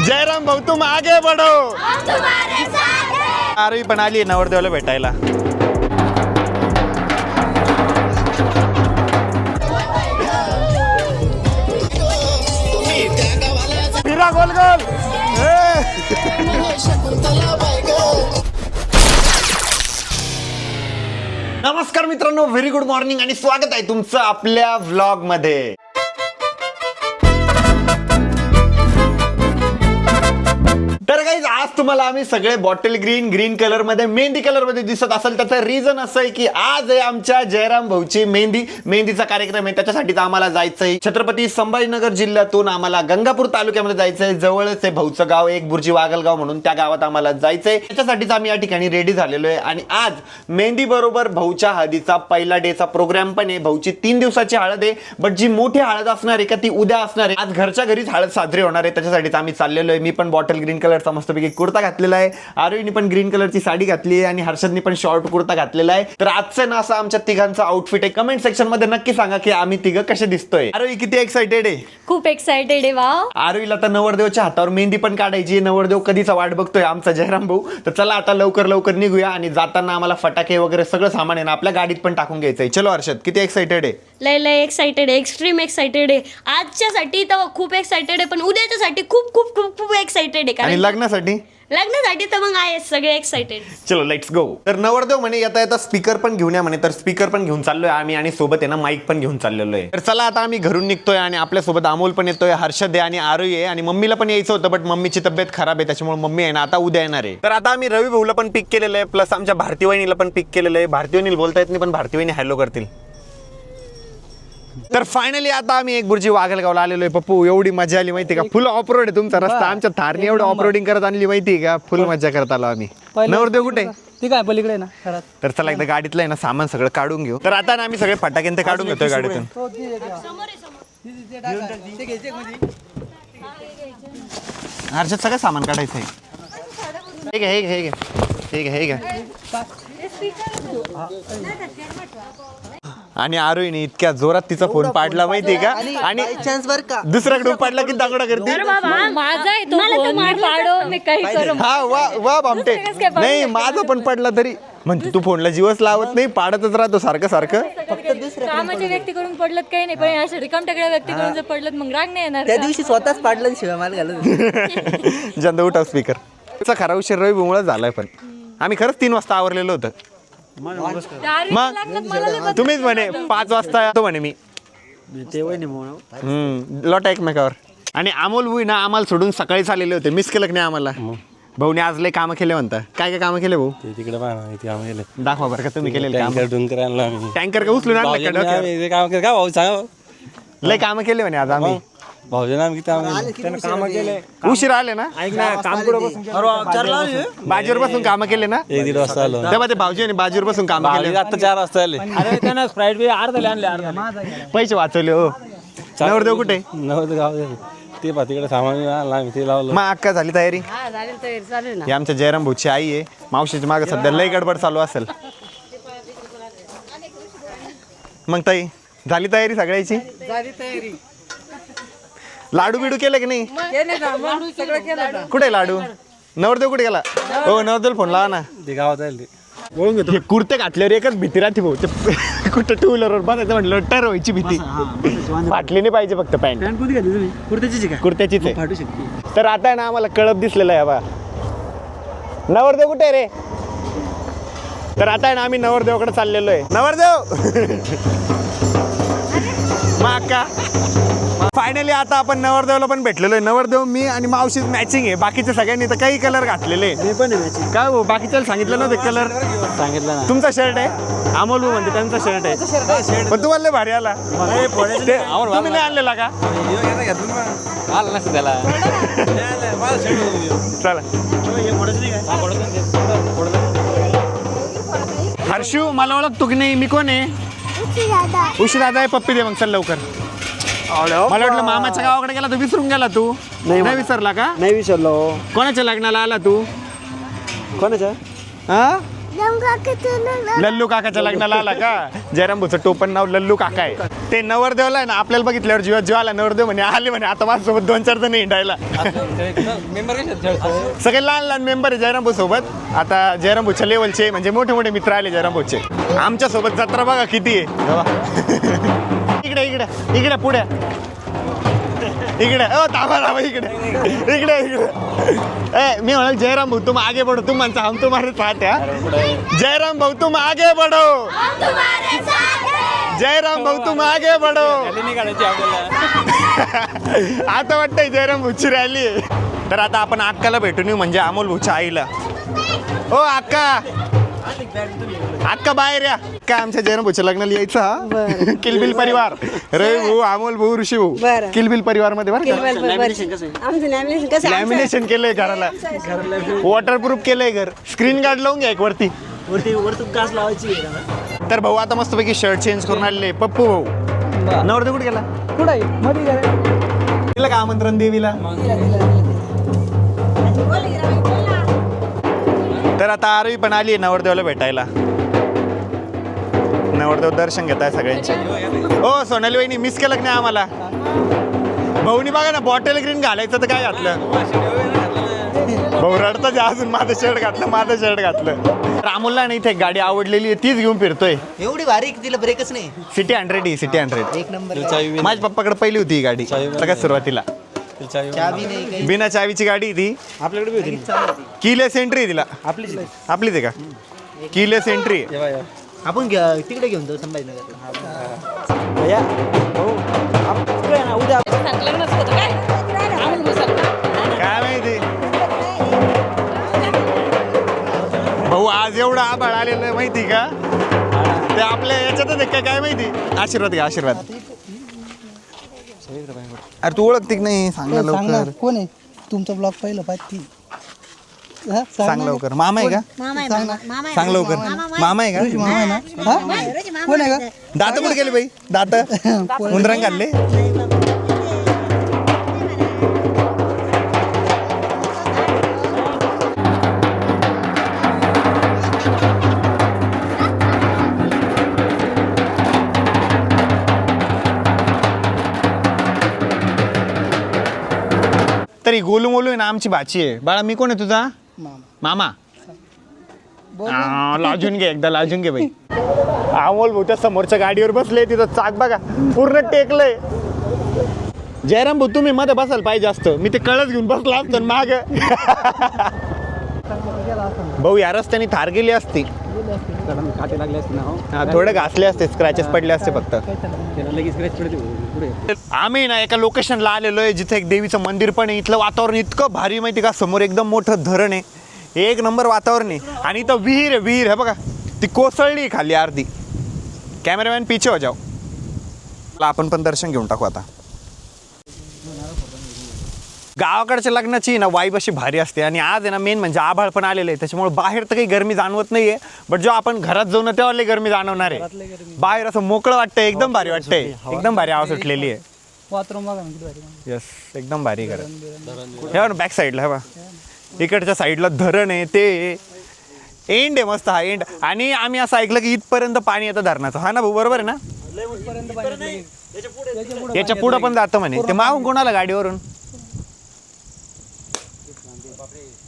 जयराम भाऊ तुम आगे बढ़ो, हम तुम्हारे साथ हैं। आरवी पण आली नवरदेवाला भेटायला. फिरा गोल गोल. नमस्कार मित्रांनो, व्हेरी गुड मॉर्निंग आणि स्वागत आहे तुमचं आपल्या व्लॉग मध्ये. तर गाईज आज तुम्हाला आम्ही सगळे बॉटल ग्रीन कलर मध्ये मेहंदी कलर मध्ये दिसत असेल. त्याचं रिझन असं आहे की आज आहे आमच्या जयराम भाऊची मेहंदीचा कार्यक्रम आहे. त्याच्यासाठीच आम्हाला जायचंय छत्रपती संभाजीनगर जिल्ह्यातून आम्हाला गंगापूर तालुक्यामध्ये जायचंय. जवळच आहे भाऊचं गाव एक बुर्जी वागलगाव म्हणून, त्या गावात आम्हाला जायचंय. त्याच्यासाठीच आम्ही या ठिकाणी रेडी झालेलो आहे. आणि आज मेहंदी बरोबर भाऊच्या हळदीचा पहिला डेचा प्रोग्राम पण आहे. भाऊची 3 दिवसाची हळद आहे, बट जी मोठी हळद असणार आहे का ती उद्या असणार आहे. आज घरच्या घरीच हळद साजरी होणार आहे. त्याच्यासाठीच आम्ही चाललेलो आहे. मी पण बॉटल ग्रीन कलरचा मस्तपैकी कुर्ता घातलेला आहे. आरोहीने पण ग्रीन कलरची साडी घातली आहे आणि हर्षदने पण शॉर्ट कुर्ता घातलेला आहे. तर आजचं ना असं आमच्या तिघांचं आउटफिट आहे. कमेंट सेक्शन मध्ये नक्की सांगा की आम्ही तिघं कसे दिसतोय. आरोही किती एक्साइटेड आहे? खूप एक्साइटेड आहे. वाव. आरोहीला तर नवरदेवच्या हातावर मेहंदी पण काढायची. नवरदेव कधीचा वाट बघतोय आमचा जयराम भाऊ. तर चला आता लवकर निघूया आणि जाताना आम्हाला फटाके वगैरे सगळं सामान आहे ना आपल्या गाडीत पण टाकून घ्यायचंय. चलो हर्षद, किती एक्साइटेड आहे? लय एक्साइटेड आहे, एक्स्ट्रीम एक्साइटेड आहे. आजच्यासाठी तर खूप एक्साइटेड आहे, पण उद्याच्यासाठी खूप खूप खूप खूप एक्साइटेड आहे. आणि लग्नासाठी तर मग आहे सगळे एक्साइटेड. चलो लेट्स गो. तर नवरदेव म्हणे येता स्पीकर पण घेऊन या म्हणे. तर स्पीकर पण घेऊन चाललोय आम्ही आणि सोबत आहे ना माईक पण घेऊन चाललेलो आहे. तर चला आता आम्ही घरून निघतोय आणि आपल्या सोबत अमोल पण येतोय, हर्षद आहे आणि आरोही आहे. आणि मम्मीला पण यायचं होतं, बट मम्मीची तब्येत खराब आहे त्याच्यामुळे मम्मी आहे ना आता उद्या येणार आहे. तर आता आम्ही रवी भाऊला पण पिक केलेलं आहे, प्लस आमच्या भारती वहिनीला पण पिक केलेलं आहे. भारती वहिनीला बोलता येत नाही, पण भारती वहिनी हॅलो करतील. तर फायनली आता आम्ही एक बुर्जी वागलगावला आलेलो आहे. पप्पू एवढी मजा आली माहिती का? फुल ऑफरोड आहे तुमचा रस्ता. आमच्या थारने एवढं ऑफरोडिंग करत आणली माहिती का? फुल मजा करत आलो आम्ही. नवरदेव कुठे? ठीक आहे, पलीकडे ना घरात. तर चला एकदा गाडीतलं आहे ना सामान सगळं काढून घेऊ. तर आता ना आम्ही सगळे फटाके ते काढून घेतोय गाडीतून. हर्षद सगळं सामान काढायचं आहे. हे घे. आणि आरोहीने इतक्या जोरात तिचा फोन पाडला माहितीये का? आणि दुसऱ्याकडून पाडला की दागडा करते. माझा आहे तो फोन, मी पाडो मी काही करू. हा वा भामटे. नाही माझा पण पडला तरी म्हणजे तू फोनला जीवच लावत नाही, पाडतच राहतो सारखं. कामाच्या व्यक्तीकडून पडलं काही नाही, पण अशा रिकामटेकड्या व्यक्तीकडून जर पडलं मग राग नाही येणार. त्या दिवशी स्वतःच पाडलं शिवाय मला घालत. जंद उठा स्पीकर. त्याचा खरा उशीर रवी मुळे झालाय, पण आम्ही खरंच 3 वाजता आवरलेलो होतं. मग तुम्हीच म्हणे 5 वाजता येतो म्हणे मी. लॉट एकमेकावर. आणि अमोल भाऊ ना आम्हाला सोडून सकाळी आलेले होते. मिस केलं की नाही आम्हाला? भाऊने आज लय कामं केले म्हणता. काय कामं केले भाऊ? तिकडे दाखवा बरं का तुम्ही केलेले काम. टँकर टँकर का उचलून आणलं का? भाऊ सांगा. लय कामं केले म्हणे आज आम्ही. भाऊचे नाम किती उशीर आले ना? बाजीवर बसून कामं केले ना? 1-1.5 वाजता आलो. तेव्हा ते भाऊजी आणि बाजीवर बसून कामं केले. आता 4 वाजता आले. पैसे वाचवले हो. नवरदेव कुठे? गाव ते तिकडे सामान आणलं ते लावलं. मग अक्का झाली तयारी? ही आमच्या जयराम भाऊची आई आहे. मावशीच्या मागे सध्या लय गडबड चालू असेल. मग ताई झाली तयारी सगळ्याची? लाडू बिडू केलं की नाही? कुठे लाडू? नवरदेव कुठे गेला? हो नवरदेव फोन लावा ना. ते गावात आले. हे कुर्ते घातल्यावर एकच भीती राहते भाऊ. कुठं 2 व्हीलरवर बसायचं म्हटलं टर व्हायची भीती. फाटली नाही पाहिजे फक्त पॅन्ट. कुर्त्याचीच आहे. तर आता ना आम्हाला कळप दिसलेला आहे बा. नवरदेव कुठे रे? तर आता ना आम्ही नवरदेवाकडे चाललेलो आहे. नवरदेव मग का फायनली आता आपण नवरदेवला पण भेटलेलो आहे. नवरदेव मी आणि मावशीच मॅचिंग आहे. बाकीच्या सगळ्यांनी तर काही कलर घातलेले. काय हो बाकीच्याला सांगितलं नव्हतं कलर? सांगितलं ना. तुमचा शर्ट आहे? अमोल भाऊ म्हणते त्यांचा शर्ट आहे, पण तुम्हाला लय भारी आला. तुम्ही नाही आणलेला का? त्याला चला हर्षू मला ओळखतो की नाही? मी कोण आहे? उशी दादा आहे. पप्पी दे मग चल लवकर. मला वाटलं मामाच्या गावाकडे गेला तर विसरून गेला तू. नाही विसरला का? नाही विसरलो. कोणाच्या लग्नाला आला तू? कोणाच्या? हा लल्लू काकाच्या लग्नाला आला का? जयराम भाऊचं टोपण नाव लल्लू काका आहे. ते नवरदेवला आहे ना, आपल्याला बघितल्यावर जीवा आला नवरदेव म्हणे आले म्हणे आता माझ्यासोबत 2-4 जण हिंडायला. सगळे लहान लहान मेंबर आहे जयराम भाऊ सोबत. आता जयराम भाऊच्या लेवलचे म्हणजे मोठे मोठे मित्र आले जयराम भाऊचे. आमच्या सोबत जत्रा बघा किती आहे. इकडे इकडे इकडे पुढे इकडे थांबा इकडे इकडे इकडे. मी म्हणाल जयराम भाऊ तुम आगे बढ़ो, तुम म्हणता हम तुम्हारे साथ है. जयराम भाऊ तुम आगे बढ़ो, जयराम भाऊ तुम आगे बढ़ो. आता वाटतंय जयराम भाऊची रॅली आहे. तर आता आपण अक्काला भेटून येऊ, म्हणजे अमोल भाऊच्या आईला. ओ अक्का, अक्का बाहेर या. काय आमच्या जयराम भाऊच्या लग्नाला यायचं हा? किलबिल परिवार, रवी भाऊ, अमोल भाऊ, ऋषी भाऊ, किलबिल परिवार मध्ये बरं का. लॅमिनेशन केलंय घराला, वॉटरप्रूफ केलंय घर, स्क्रीन गार्ड लावून घ्या एक वरती. तर भाऊ आता मस्तपैकी शर्ट चेंज करून आलेले. पप्पू भाऊ नवरदेव कुठे गेला? दिलं का आमंत्रण देवीला? तर आता आरवी पण आली आहे नवरदेवाला भेटायला. नवरदेव दर्शन घेत आहे सगळ्यांचे. हो सोनाली वहिनी मिस केलं की नाही आम्हाला? भाऊनी बघा ना बॉटल ग्रीन घालायचं तर काय घातलं? भाऊ रडतं अजून. माझं शर्ट घातलं. रामुलला नाही इथे गाडी आवडलेली आहे, तीच घेऊन फिरतोय. एवढी भारी की तिला ब्रेकच नाही. सिटी 100 ही, सिटी 100 एक नंबर. माझ्या पप्पाकडे पहिली होती ही गाडी सगळ्यात सुरुवातीला. चावी नाही काही. बिना चावीची गाडी ती आपल्याकडे बी होती. कीलेस एंट्री तिला. आपलीच आपलीच आहे का? Keyless entry. आपण तिकडे घेऊन जाऊ संभाजीनगर. काय माहिती भाऊ आज एवढं आभाळ आलेलं आहे माहिती का? ते आपल्या याच्यातच आहे काय माहिती. आशीर्वाद घ्या आशीर्वाद. अरे तू ओळखते की नाही? सांग ना लवकर. कोण आहे तुमचा ब्लॉग पहिलं पाहिजे? सांग लवकर. मामा आहे का? सांग लवकर. मामा आहे का? कोण आहे का? दात कुठे गेले बाई? दात उंदरांग घालले. तरी गोलू मोलू आहे ना आमची भाची आहे. बाळा मी कोण आहे तुझा? मामा. लाजून घे एकदा, लाजून घे बाई. अमोल भाऊ त्या समोरच्या गाडीवर बसले, तिथं चाक बघा पूर्ण टेकलंय. जयराम भाऊ तुम्ही मध्ये बसायला पाहिजे असतं, मी ते कळच घेऊन बसला असतो माग. भाऊ या रस्त्याने थार गेली असती. काटे लागले असते ना. हा थोडे घासले असते, स्क्रॅचेस पडले असते फक्त. लगेच स्क्रॅच पडते पुढे. आम्ही ना एका लोकेशनला आलेलो आहे जिथे एक देवीचं मंदिर पण आहे. इथलं वातावरण इतकं भारी माहिती का? समोर एकदम मोठं धरण आहे, एक नंबर वातावरण आहे. आणि इथं विहीर आहे, विहीर आहे बघा ती कोसळली खाली अर्धी. कॅमेरामॅन पिछे हो जाओ. आपण पण दर्शन घेऊन टाकू आता. गावाकडच्या लग्नाची ना वाईब अशी भारी असते. आणि आज आहे ना मेन म्हणजे आभाळ पण आलेलं आहे, त्याच्यामुळे बाहेर तर काही गरमी जाणवत नाहीये. बट जेव्हा आपण घरात जाऊ ना तेव्हा लई गरमी जाणवणार आहे. बाहेर असं मोकळं वाटतंय, एकदम भारी वाटतंय, एकदम भारी आवाज सुटलेली आहे. बाथरूम बघा ना किती भारी. यस एकदम भारी घरात. हे बघा बॅक साईडला हे बघा इकडच्या साईडला धरण आहे, ते एंड आहे मस्त हा एंड. आणि आम्ही असं ऐकलं की इथपर्यंत पाणी येतं धरणाचं. हा ना भाऊ बरोबर आहे ना? याच्या पुढं पण जातं म्हणे. ते मागून कोणाला गाडीवरून?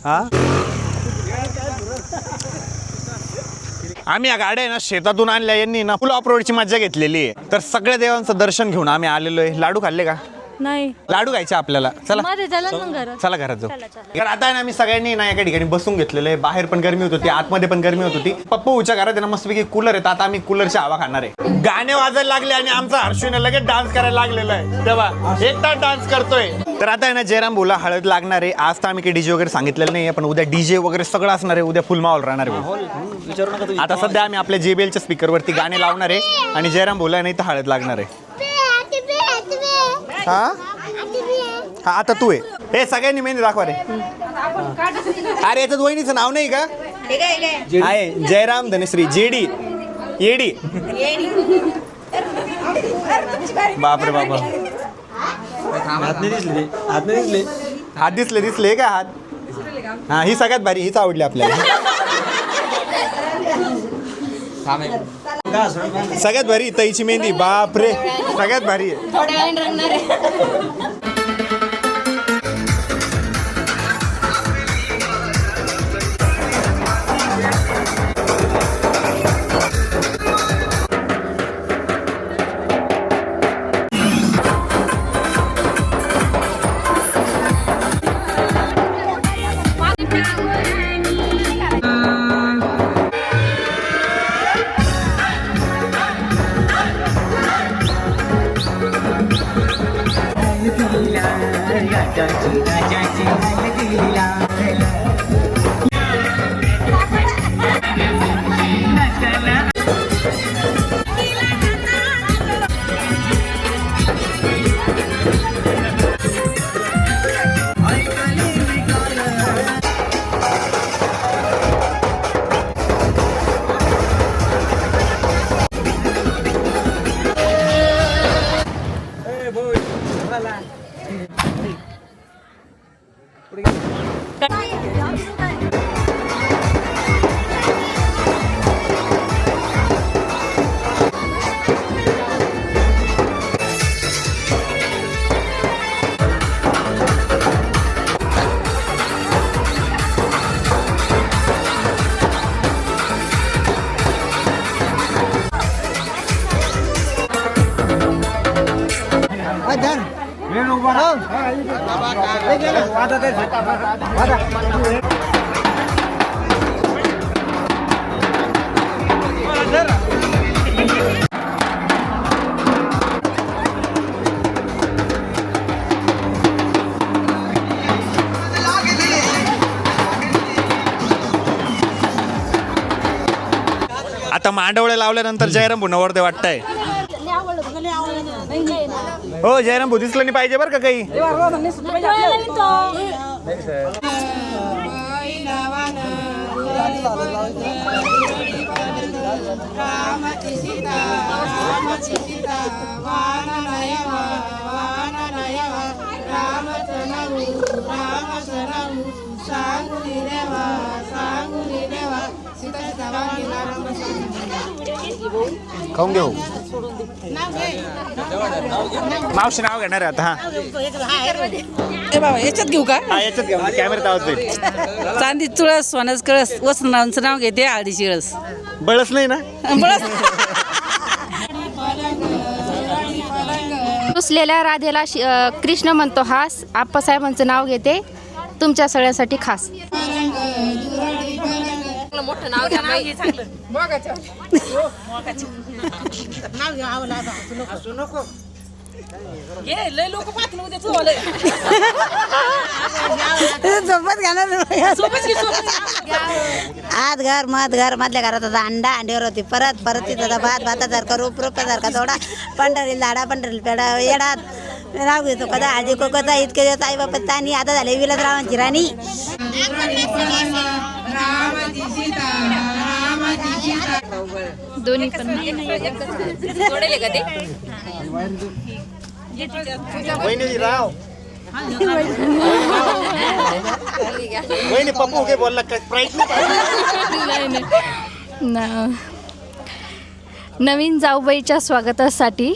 हा आम्ही या गाड्या आहे ना शेतातून आणल्या. यांनी ना फुल ऑफ रोडची मज्जा घेतलेली आहे. तर सगळ्या देवांचं दर्शन घेऊन आम्ही आलेलो आहे. लाडू खाल्ले का? नाही. लाडू खायचे आपल्याला. चला चला घरात जाऊ. तर आता आहे ना आम्ही सगळ्यांनी ना एका ठिकाणी बसून घेतलेलं आहे. बाहेर पण गरमी होत होती, आतमध्ये पण गरमी होत होती. पप्पूच्या घरात आहे ना मस्तपैकी कूलर आहे. आता आम्ही कूलरची हवा खाणार आहे. गाणे वाजायला लागले आणि आमचा हर्षूने लगेच डान्स करायला लागलेला आहे. तेव्हा एकटा डान्स करतोय. तर आता आहे ना जयराम भाऊला हळद लागणार आहे. आज तर आम्ही काही डीजे वगैरे सांगितलेलं नाही, पण उद्या डीजे वगैरे सगळं असणार आहे. उद्या फुल माहोल राहणार आहे. आता सध्या आम्ही आपल्या JBLच्या स्पीकरवरती गाणे लावणार आहे आणि जयराम भाऊला नाही तर हळद लागणार आहे. हा हा आता तू आहे. हे सगळ्यांनी मेहंदी दाखवा रे. अरे याच्यात वहिनीचं नाव नाही का? आहे जयराम धनश्री जेडी येडी. बापरे बाबा हात दिसले का? हात हा ही सगळ्यात भारी, हीच आवडली आपल्याला. सगळ्यात भारी तईची मेहंदी, बाप रे सगळ्यात भारी आहे. थोड्या वेळाने रंगणार आहे. आता मांडवळे लावल्यानंतर जयराम भाऊ नवरदेव वाटतंय. हो जयराम भाऊ दिसलं नाही पाहिजे बरं का काही. खाऊन घेऊ मावशी नाव घेणार आहे आता. बाबा याच्यात घेऊ का? हा याच्यात घेऊ कॅमेऱ्यात आवाज जाईल. चांदी तुळस सोन्याच कळस वसनांचं नाव घेते हळदीची रस बळच नाही ना. बळस रुसलेल्या राधेला कृष्ण म्हणतो हास. आप्पासाहेबांचं नाव घेते तुमच्या सगळ्यांसाठी खास. मोठं नाव घ्या लय लोक पाहतील उद्या आत घर मत घर मधल्या घरात होता अंडा अंड्यावर होती परत परत तिथं भात भातासारखा रूप रूपासारखा थोडा पंढरीला झाडा पंढरीला पेडा येडात नाव घेतो कदा आजी कोकता इतके दिवस आई बापा तानी आता झाले विलासरावांची राणी. दोन्ही पण वहिनी राव वहिनी पप्पू काय बोलला काय प्राईस नवीन जाऊबाईच्या स्वागतासाठी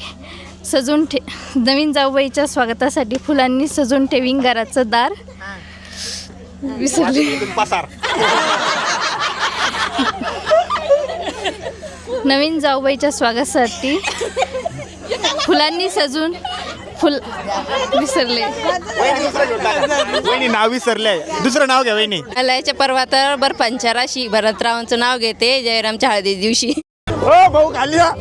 नवीन जाऊबाईच्या स्वागतासाठी फुलांनी सजून ठेवीन घराचं दार. विसरले. पसार. नवीन जाऊबाईच्या स्वागतासाठी फुलांनी सजून विसरले. वहिनी नाव विसरले. दुसरं नाव घ्या वहिनी. लयाच्या पर्वातर बर्फांच्या राशी भरतरावांचं नाव घेते जयरामच्या हळदी दिवशी. हो भाऊ खाली या.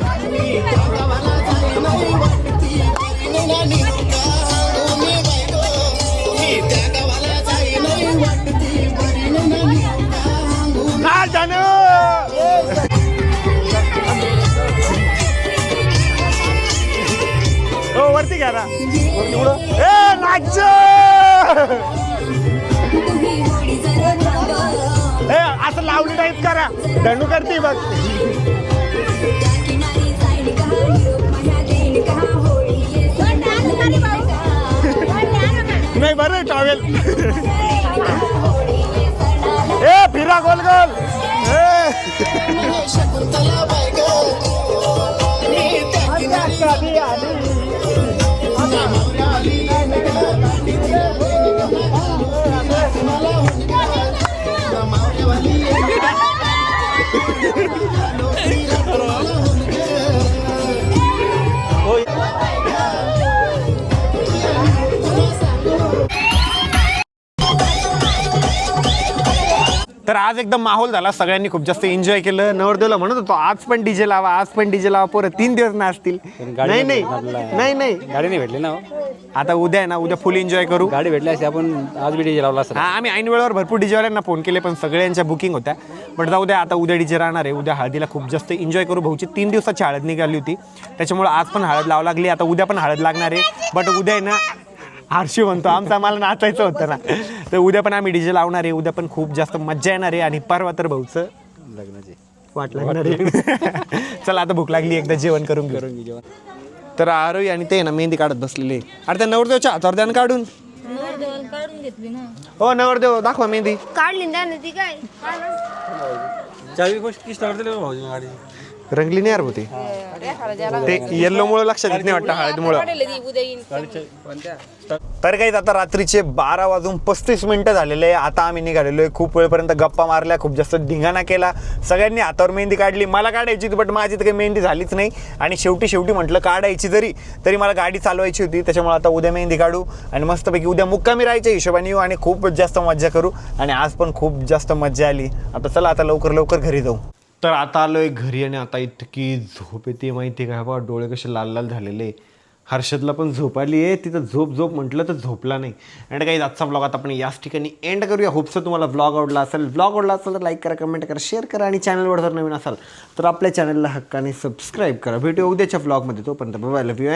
हो वरती घ्या ना. असं लावली टाईप करा. धनू करते बघ. नाही बरं टॉवेल. ए फिरा गोल गोल. तर आज एकदम माहोल झाला, सगळ्यांनी खूप जास्त एन्जॉय केलं. नवरदेवला म्हणत होतो आज पण डीजे लावा, आज पण डीजे लावा, पोरं 3 दिवस नाचतील. नाही नाही नाही नाही गाडी नाही भेटली ना आता उद्या आहे ना, उद्या फुल एन्जॉय करू. गाडी भेटली असते आपण आज बी डीजे लावला असता. हा आम्ही ऐन वेळेवर भरपूर डीजेवाल्यांना फोन केले पण सगळ्यांच्या बुकिंग होत्या. बट जाऊ द्या, आता उद्या डीजे राहणार आहे. उद्या हळदीला खूप जास्त एन्जॉय करू. भाऊची 3 दिवसाची हळद निघाली होती, त्याच्यामुळे आज पण हळद लावा लागली. आता उद्या पण हळद लागणार आहे. बट उद्या आहे ना, हर्षी म्हणतो आमचं आम्हाला नाचायचं होतं ना, तर उद्या पण आम्ही डीजे लावणार आहे. उद्या पण खूप जास्त मज्जा येणार आहे. आणि परवा तर भाऊचं लग्नाची वाट लागणार आहे. चला आता भूक लागली, एकदा जेवण करून घेऊ. तर आरोही आणि ते ना मेहंदी काढत बसलेले. अरे त्या नवरदेवच्या हातावर द्या ना काढून. हो नवरदेव दाखवा मेहंदी. काढली ती काय चावी किस्त करते भाऊजी गाडी रंगली नाही यार होती ते येल्लो मुळे लक्षात येत नाही वाटतं, हळद मुळे. तर काही आता रात्रीचे 12:35 झालेले आहे. आता आम्ही निघालेलो आहे. खूप वेळपर्यंत गप्पा मारल्या, खूप जास्त धिंगाणा केला. सगळ्यांनी हातावर मेहंदी काढली. मला काढायची होती बट माझी तर काही मेहंदी झालीच नाही. आणि शेवटी म्हटलं काढायची तरी मला गाडी चालवायची होती. त्याच्यामुळे आता उद्या मेहंदी काढू आणि मस्तपैकी उद्या मुक्कामी राहायच्या हिशोबाने येऊ आणि खूप जास्त मज्जा करू. आणि आज पण खूप जास्त मज्जा आली. आता चला आता लवकर घरी जाऊ. तर आता आलोय घरी आणि आता इतकी झोप येते माहिती का, बा डोळे कसे लाल लाल झालेले. हर्षदला पण झोप आली आहे. तिथं झोप म्हटलं तर झोपला नाही. आणि काही आजचा ब्लॉग आता आपण याच ठिकाणी एंड करूया. होपसो तुम्हाला ब्लॉग आवडला असेल. ब्लॉग आवडला असेल तर लाईक करा, कमेंट करा, शेअर करा. आणि चॅनलवर जर नवीन असाल तर आपल्या चॅनलला हक्काने सबस्क्राईब करा. भेटूया उद्याच्या ब्लॉगमध्ये. तोपर्यंत बाय, लव्ह यू.